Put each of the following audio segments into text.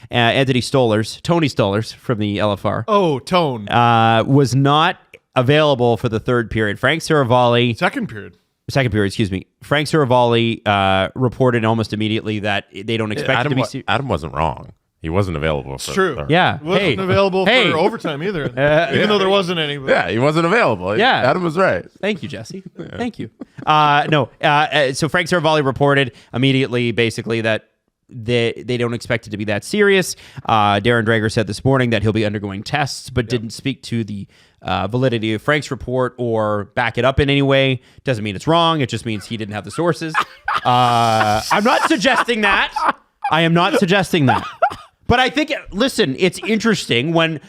Anthony Stolarz, Tony Stolarz from the LFR. Oh, Tone. Was not available for the third period. Frank Saravalli. Second period, excuse me. Frank Saravalli reported almost immediately that they don't expect it to be... Adam wasn't wrong. He wasn't available. It's true. Yeah. Wasn't available for overtime either, even though there wasn't any. Yeah, he wasn't available. Yeah. Adam was right. Thank you, Jesse. Thank you. So Frank Saravalli reported immediately, basically, that they don't expect it to be that serious. Darren Dreger said this morning that he'll be undergoing tests, but didn't speak to the validity of Frank's report or back it up in any way. Doesn't mean it's wrong. It just means he didn't have the sources. I'm not suggesting that. I am not suggesting that. But I think, listen, it's interesting when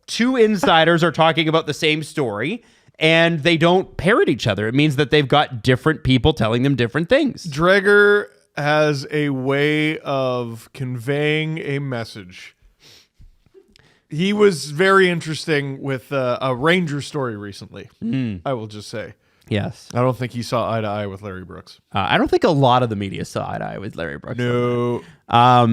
two insiders are talking about the same story and they don't parrot each other. It means that they've got different people telling them different things. Dreger has a way of conveying a message. He was very interesting with a Ranger story recently, I will just say. Yes. I don't think he saw eye to eye with Larry Brooks. I don't think a lot of the media saw eye to eye with Larry Brooks. No. I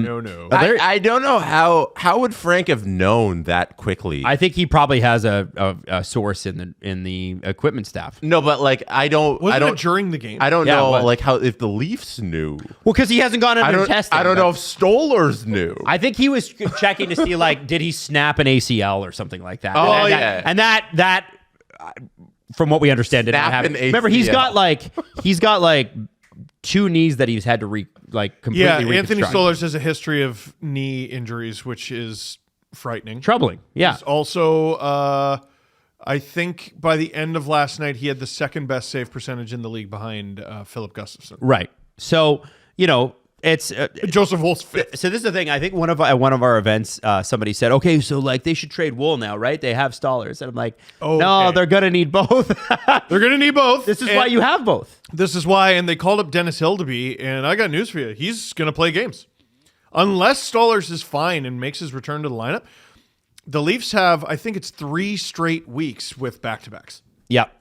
don't know how would Frank have known that quickly. I think he probably has a source in the equipment staff. No, but like I don't during the game. I don't know like how if the Leafs knew. Well, because he hasn't gone under testing. I don't know if Stolarz knew. I think he was checking to see like did he snap an ACL or something like that. Oh, and that from what we understand did not happen. Remember, he's got like two knees that he's had to completely reconstruct. Anthony Stolarz has a history of knee injuries, which is frightening. Troubling. Yeah. He's also, I think by the end of last night, he had the second best save percentage in the league behind Philip Gustafsson. Right. So, it's Joseph Wool's fifth. So this is the thing. I think at one of our events, somebody said, "Okay, so like they should trade Wool now, right? They have Stolarz," and I'm like, "No, they're gonna need both. They're gonna need both. This is why you have both. This is why." And they called up Dennis Hildeby, and I got news for you. He's gonna play games unless Stolarz is fine and makes his return to the lineup. The Leafs have, I think it's 3 straight weeks with back-to-backs. Yep.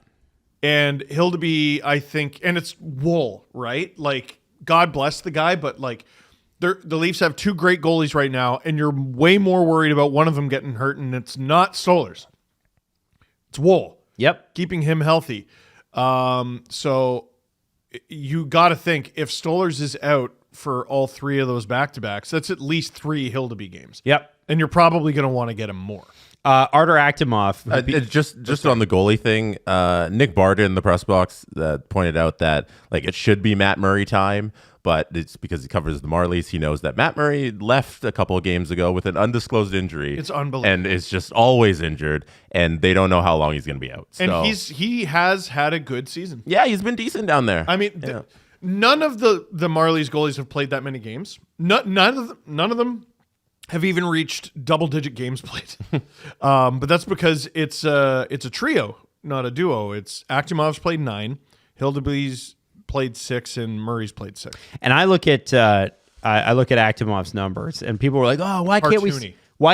And Hildeby, I think, and it's Wool, right? Like, God bless the guy, but like the Leafs have 2 great goalies right now, and you're way more worried about one of them getting hurt, and it's not Stolarz. It's Wool. Yep. Keeping him healthy. So you got to think if Stolarz is out for all 3 of those back-to-backs, that's at least 3 Hildeby games. Yep. And you're probably going to want to get him more. Artur Akhtimov. Just on the goalie thing, Nick Barden in the press box pointed out that like it should be Matt Murray time, but it's because he covers the Marlies. He knows that Matt Murray left a couple of games ago with an undisclosed injury. It's unbelievable, and is just always injured, and they don't know how long he's going to be out. So. And he has had a good season. Yeah, he's been decent down there. I mean, none of the Marlies goalies have played that many games. None of them have even reached double-digit games played. But that's because it's a trio, not a duo. It's Akhtimov's played 9, Hildeby's played 6, and Murray's played 6. And I look at Akhtimov's numbers, and people were like, "Oh, why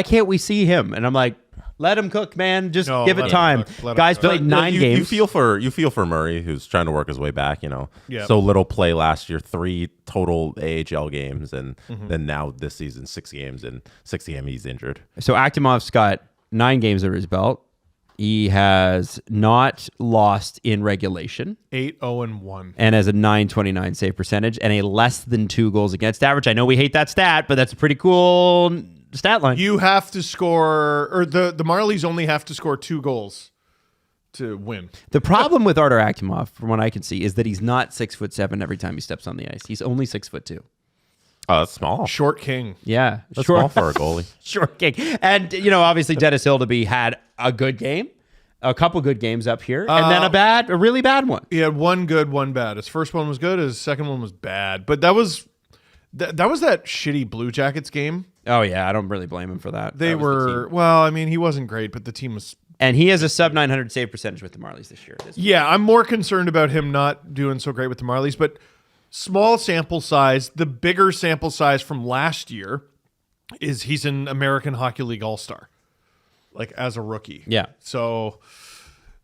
can't we see him?" And I'm like, let him cook, man. Just give it time. Guys played 9 games. You feel for Murray, who's trying to work his way back. So little play last year, 3 total AHL games, and then now this season 6 games, and 6th game he's injured. So Akhtimov's got 9 games under his belt. He has not lost in regulation. 8-0-1. And has a .929 save percentage and a less than 2 goals against average. I know we hate that stat, but that's a pretty cool stat line. You have to score, or the Marlies only have to score 2 goals to win. The problem with Artur Akhtimov, from what I can see, is that he's not 6'7" every time he steps on the ice. He's only 6'2". Oh, that's small. Short king. Yeah. That's small for a goalie. Short king. And, obviously Dennis Hildeby had a good game, a couple good games up here, and then a really bad one. He had 1 good, 1 bad. His first one was good. His second one was bad. But that was that shitty Blue Jackets game. Oh, yeah. I don't really blame him for that. He wasn't great, but the team was... And he has a sub 900 save percentage with the Marlies this year. Yeah, I'm more concerned about him not doing so great with the Marlies, but small sample size. The bigger sample size from last year is he's an American Hockey League All-Star, like as a rookie. Yeah. So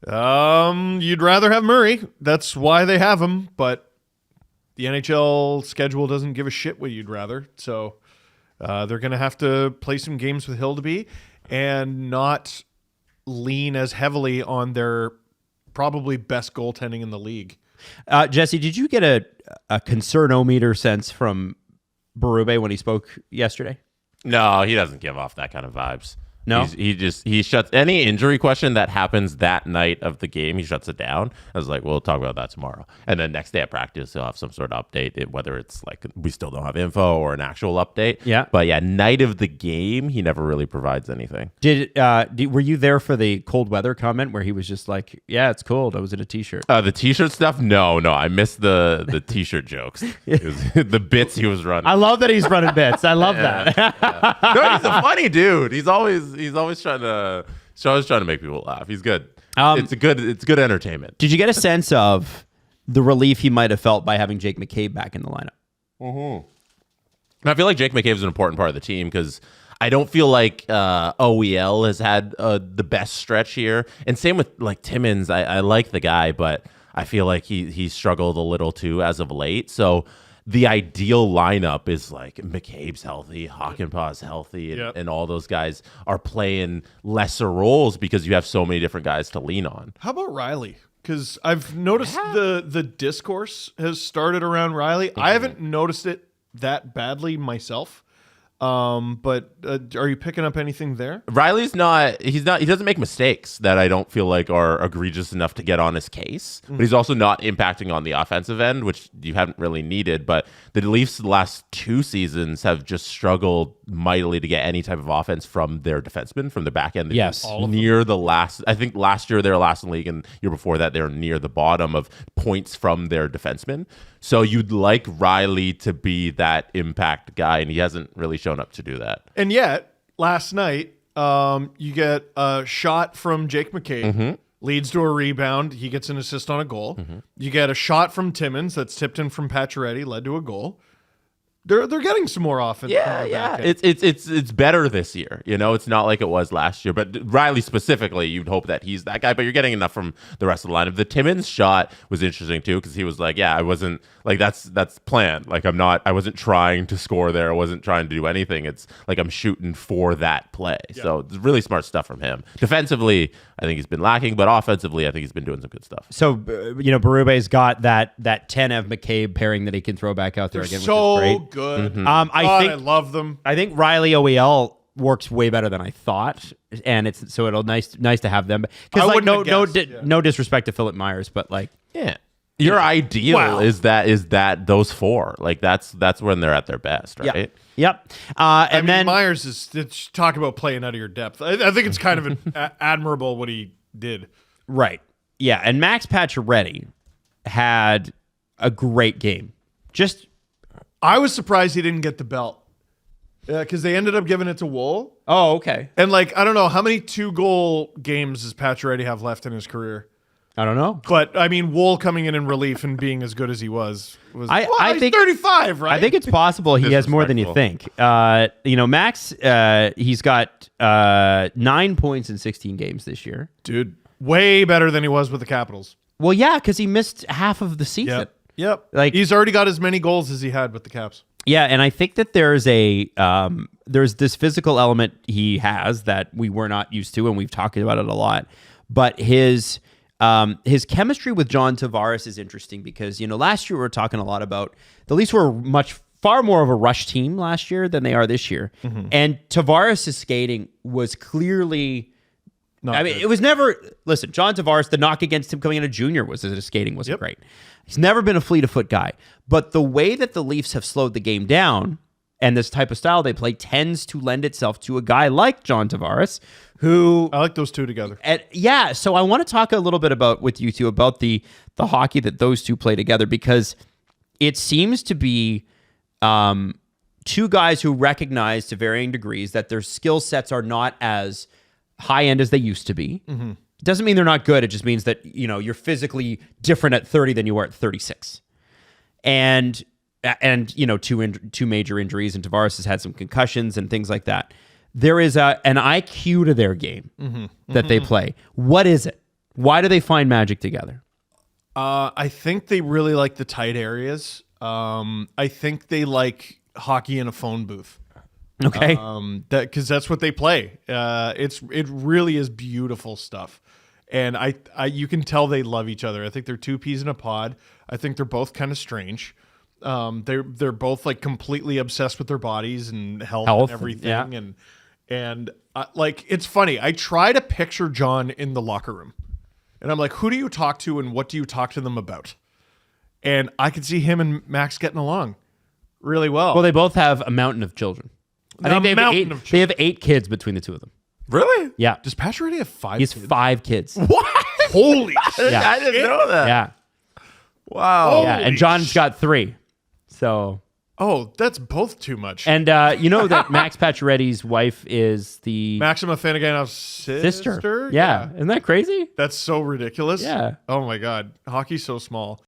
you'd rather have Murray. That's why they have him, but the NHL schedule doesn't give a shit what you'd rather. So They're going to have to play some games with Hildeby and not lean as heavily on their probably best goaltending in the league. Jesse, did you get a concernometer sense from Berube when he spoke yesterday? No, he doesn't give off that kind of vibes. No, he shuts any injury question that happens that night of the game. He shuts it down. I was like, we'll talk about that tomorrow. And then next day at practice, he'll have some sort of update, whether it's like we still don't have info or an actual update. Yeah. But yeah, night of the game, he never really provides anything. Were you there for the cold weather comment where he was just like, "Yeah, it's cold. I was in a t-shirt." The t-shirt stuff? No. I missed the t-shirt jokes. It was the bits he was running. I love that he's running bits. I love that. No, he's a funny dude. He's always trying to make people laugh. He's good. It's good entertainment. Did you get a sense of the relief he might have felt by having Jake McCabe back in the lineup? And I feel like Jake McCabe is an important part of the team because I don't feel like OEL has had the best stretch here. And same with like Timmins. I like the guy, but I feel like he struggled a little too as of late. So the ideal lineup is like McCabe's healthy, Hakanpää's healthy, and all those guys are playing lesser roles because you have so many different guys to lean on. How about Riley? Because I've noticed the discourse has started around Riley. I haven't noticed it that badly myself. But are you picking up anything there? Riley's he doesn't make mistakes that I don't feel like are egregious enough to get on his case, but he's also not impacting on the offensive end, which you haven't really needed. But the Leafs the last 2 seasons have just struggled mightily to get any type of offense from their defensemen, from the back end. Yes. Near the last, I think last year they were last in the league, and year before that they were near the bottom of points from their defensemen. So you'd like Riley to be that impact guy, and he hasn't really shown up to do that. And yet, last night, you get a shot from Jake McCabe, leads to a rebound. He gets an assist on a goal. You get a shot from Timmins that's tipped in from Pacioretty, led to a goal. They're getting some more offense. Yeah. It's better this year. It's not like it was last year. But Riley specifically, you'd hope that he's that guy. But you're getting enough from the rest of the lineup. The Timmins shot was interesting too because he was like, "Yeah, I wasn't like that's planned. Like I wasn't trying to score there. I wasn't trying to do anything. It's like I'm shooting for that play." Yeah. So it's really smart stuff from him. Defensively, I think he's been lacking, but offensively, I think he's been doing some good stuff. So Berube's got that 10 of McCabe pairing that he can throw back out there again, which is great. Good. I love them. I think Riley OEL works way better than I thought, and it'll nice to have them. Because like no disrespect to Philip Myers, but like your ideal is that those 4 like that's when they're at their best, right? Yep. And then Myers is talk about playing out of your depth. I think it's kind of admirable what he did. Right. Yeah, and Max Pacioretty had a great game. I was surprised he didn't get the belt because they ended up giving it to Wool. Oh, okay. And I don't know, how many 2-goal games does Pacioretty have left in his career? I don't know. But, I mean, Wool coming in relief and being as good as he was I he's think 35, right? I think it's possible he has more than you think. Max, he's got 9 points in 16 games this year. Dude, way better than he was with the Capitals. Well, yeah, because he missed half of the season. Yep. Like he's already got as many goals as he had with the Caps. Yeah, and I think that there's this physical element he has that we were not used to, and we've talked about it a lot. But his chemistry with John Tavares is interesting because last year we were talking a lot about the Leafs were far more of a rush team last year than they are this year, and Tavares' skating was clearly. It was never. Listen, John Tavares, the knock against him coming into junior was that his skating wasn't great. He's never been a fleet of foot guy. But the way that the Leafs have slowed the game down and this type of style they play tends to lend itself to a guy like John Tavares, who I like those two together. So I want to talk a little bit with you two about the hockey that those two play together because it seems to be two guys who recognize to varying degrees that their skill sets are not as high end as they used to be. It doesn't mean they're not good. It just means that you're physically different at 30 than you are at 36. And two major injuries, and Tavares has had some concussions and things like that. There is an IQ to their game that they play. What is it? Why do they find magic together? I think they really like the tight areas. I think they like hockey in a phone booth. Okay. Because that's what they play. It really is beautiful stuff, and I you can tell they love each other. I think they're two peas in a pod. I think they're both kind of strange. They're both like completely obsessed with their bodies and health and everything. Yeah. And like, it's funny. I try to picture John in the locker room, and I'm like, who do you talk to and what do you talk to them about? And I could see him and Max getting along really well. Well, they both have a mountain of children. I think they have 8 kids between the two of them. Really? Yeah. Does Pacioretty have 5 He has kids? 5 kids. What? Holy shit. Yeah. I didn't know that. Yeah. Wow. Yeah. And John's got 3. So. Oh, that's both too much. And you know that Max Pacioretty's wife is the Maxima Fanagan's sister? Yeah. Isn't that crazy? That's so ridiculous. Yeah. Oh my God. Hockey's so small.